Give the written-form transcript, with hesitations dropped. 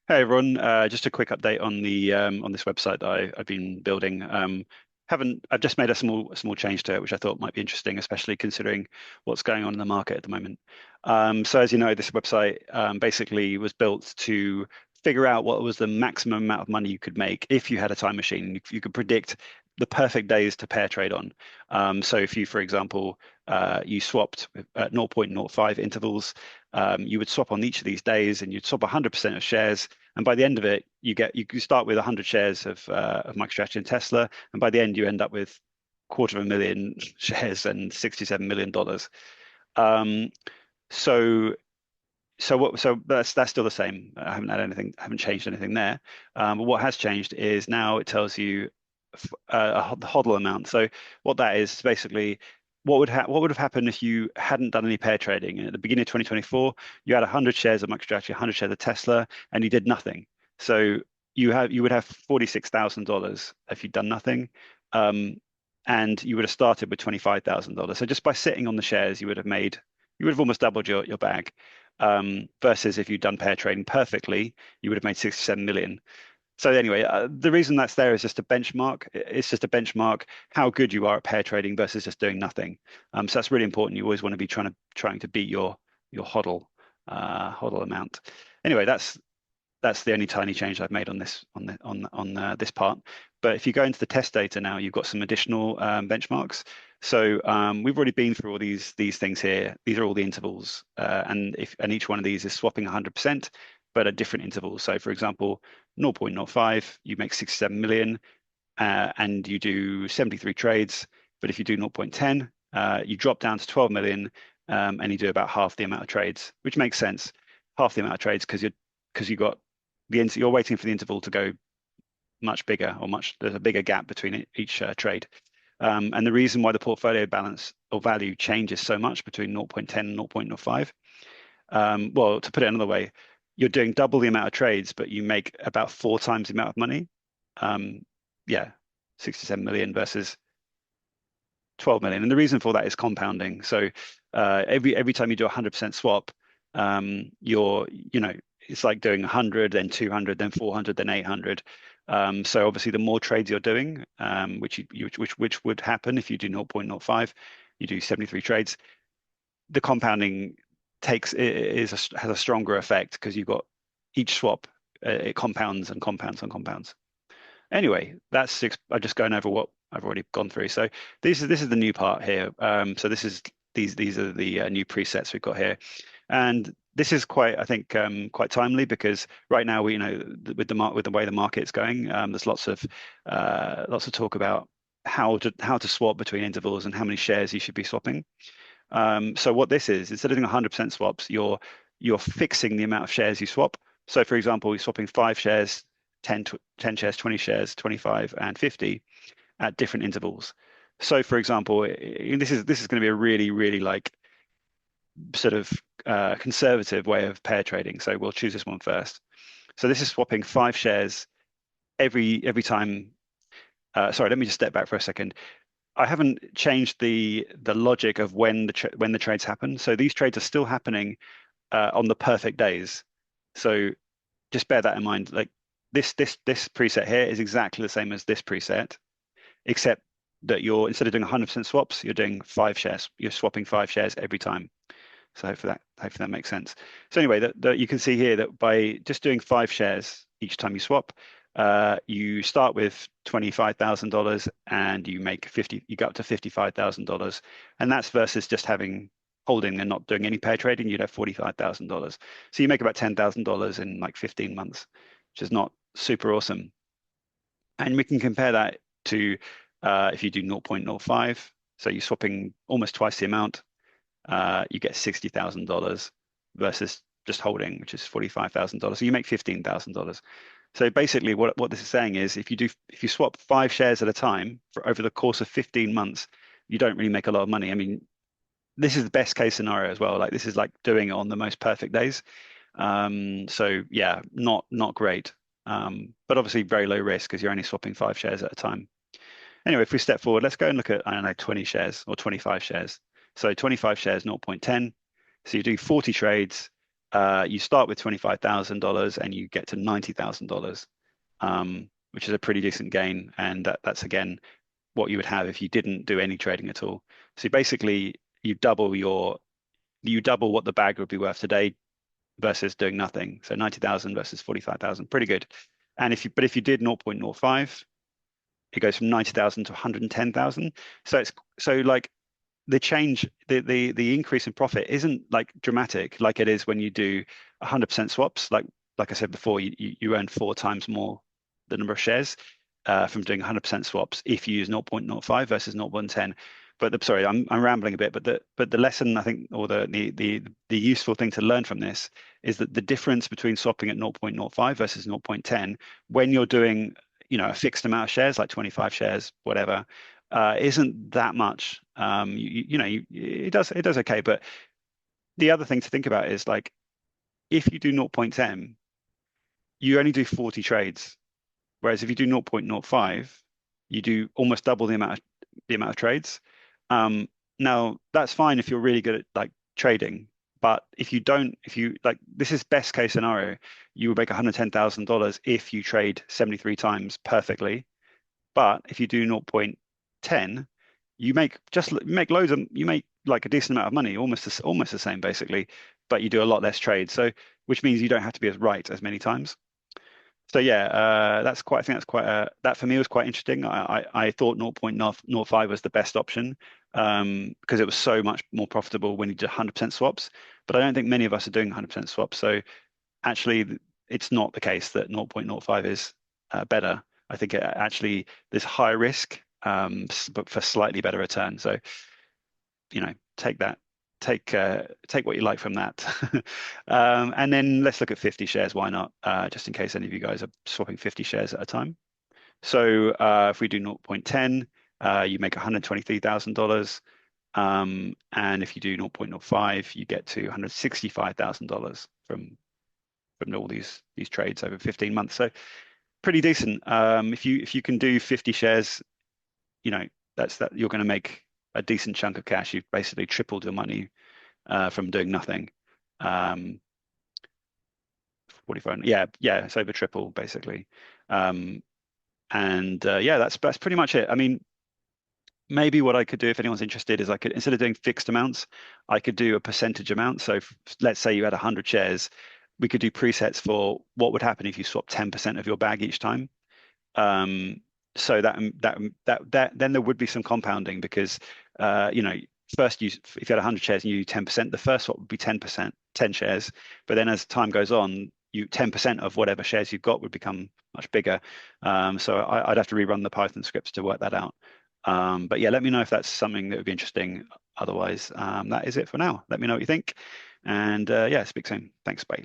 Hey everyone, just a quick update on the on this website that I've been building. I've just made a small change to it, which I thought might be interesting, especially considering what's going on in the market at the moment. So as you know, this website basically was built to figure out what was the maximum amount of money you could make if you had a time machine. You could predict the perfect days to pair trade on. So if you, for example, you swapped at 0.05 intervals, you would swap on each of these days, and you'd swap 100% of shares. And by the end of it, you start with 100 shares of MicroStrategy and Tesla, and by the end you end up with 250,000 shares and $67 million. Um, so so that's still the same. I haven't had anything, haven't changed anything there. But what has changed is now it tells you the hodl amount. So what that is basically what would have happened if you hadn't done any pair trading. And at the beginning of 2024, you had 100 shares of MicroStrategy, 100 shares of Tesla, and you did nothing. So you would have $46,000 if you'd done nothing. Um, and you would have started with $25,000. So just by sitting on the shares, you would have almost doubled your bag. Versus if you'd done pair trading perfectly, you would have made 67 million. So anyway, the reason that's there is just a benchmark. It's just a benchmark how good you are at pair trading versus just doing nothing. So that's really important. You always want to be trying to beat your hodl amount. Anyway, that's the only tiny change I've made on this this part. But if you go into the test data now, you've got some additional benchmarks. So we've already been through all these things here. These are all the intervals, and each one of these is swapping 100%, but at different intervals. So for example, 0.05, you make 67 million, and you do 73 trades. But if you do 0.10, you drop down to 12 million, and you do about half the amount of trades, which makes sense. Half the amount of trades because you got you're waiting for the interval to go much bigger there's a bigger gap between each trade. And the reason why the portfolio balance or value changes so much between 0.10 and 0.05, well, to put it another way, you're doing double the amount of trades, but you make about 4 times the amount of money. Um, yeah, 67 million versus 12 million. And the reason for that is compounding. So every time you do a 100% swap, it's like doing 100, then 200, then 400, then 800. So obviously, the more trades you're doing, which would happen if you do 0.05, you do 73 trades, the compounding has a stronger effect because you've got each swap, it compounds and compounds and compounds. Anyway, I'm just going over what I've already gone through. So this is the new part here. So these are the new presets we've got here, and this is quite, I think, quite timely because right now with the way the market's going, there's lots of talk about how to swap between intervals and how many shares you should be swapping. So what this is, instead of doing 100% swaps, you're fixing the amount of shares you swap. So for example, you're swapping 5 shares, 10 shares, 20 shares, 25, and 50 at different intervals. So for example, this is going to be a really, really like sort of conservative way of pair trading. So we'll choose this one first. So this is swapping 5 shares every time. Sorry, let me just step back for a second. I haven't changed the logic of when the trades happen. So these trades are still happening on the perfect days. So just bear that in mind. Like this preset here is exactly the same as this preset, except that instead of doing 100% swaps, you're doing 5 shares. You're swapping 5 shares every time. So hopefully that makes sense. So anyway, that you can see here that by just doing 5 shares each time you swap, you start with $25,000 and you go up to $55,000, and that's versus just holding and not doing any pair trading, you'd have $45,000. So you make about $10,000 in like 15 months, which is not super awesome. And we can compare that to if you do 0.05, so you're swapping almost twice the amount, you get $60,000 versus just holding, which is $45,000. So you make $15,000. So basically, what this is saying is, if you swap 5 shares at a time for over the course of 15 months, you don't really make a lot of money. I mean, this is the best case scenario as well. Like this is like doing it on the most perfect days. So yeah, not great. But obviously very low risk because you're only swapping 5 shares at a time. Anyway, if we step forward, let's go and look at, I don't know, 20 shares or 25 shares. So 25 shares, 0.10. So you do 40 trades, you start with $25,000 and you get to $90,000, which is a pretty decent gain. And that's again what you would have if you didn't do any trading at all. So basically, you double you double what the bag would be worth today versus doing nothing. So 90,000 versus 45,000, pretty good. And if you did 0.05, it goes from 90,000 to 110,000. So like the change, the increase in profit isn't like dramatic like it is when you do 100% swaps. Like I said before, you earn four times more the number of shares from doing 100% swaps if you use 0.05 versus 0.10. Sorry, I'm rambling a bit, but the lesson I think, or the useful thing to learn from this is that the difference between swapping at 0.05 versus 0.10 when you're doing a fixed amount of shares like 25 shares, whatever, isn't that much. It does okay, but the other thing to think about is like if you do 0.10, you only do 40 trades, whereas if you do 0.05, you do almost double the amount of trades. Now that's fine if you're really good at like trading, but if you don't, if you like, this is best case scenario, you will make $110,000 if you trade 73 times perfectly. But if you do 0.10, you make like a decent amount of money, almost the same basically, but you do a lot less trades. So which means you don't have to be as right as many times. So yeah, I think that's that for me was quite interesting. I thought 0.05 was the best option because it was so much more profitable when you did 100% swaps. But I don't think many of us are doing 100% swaps. So actually, it's not the case that 0.05 is better. I think actually there's higher risk, but for slightly better return. So take that, take what you like from that. And then let's look at 50 shares. Why not? Just in case any of you guys are swapping 50 shares at a time. So if we do 0.10, you make $123,000. And if you do 0.05, you get to $165,000 from all these trades over 15 months. So pretty decent. If you can do 50 shares, that's that you're going to make a decent chunk of cash. You've basically tripled your money from doing nothing. 45, yeah, it's over triple basically. And yeah, that's pretty much it. I mean, maybe what I could do if anyone's interested is I could, instead of doing fixed amounts, I could do a percentage amount. So let's say you had 100 shares, we could do presets for what would happen if you swap 10% of your bag each time. Um, so that then there would be some compounding because first if you had 100 shares and you do 10%, the first swap would be 10%, 10 shares. But then as time goes on, you 10% of whatever shares you've got would become much bigger. So I'd have to rerun the Python scripts to work that out. But yeah, let me know if that's something that would be interesting. Otherwise, that is it for now. Let me know what you think. And yeah, speak soon. Thanks, bye.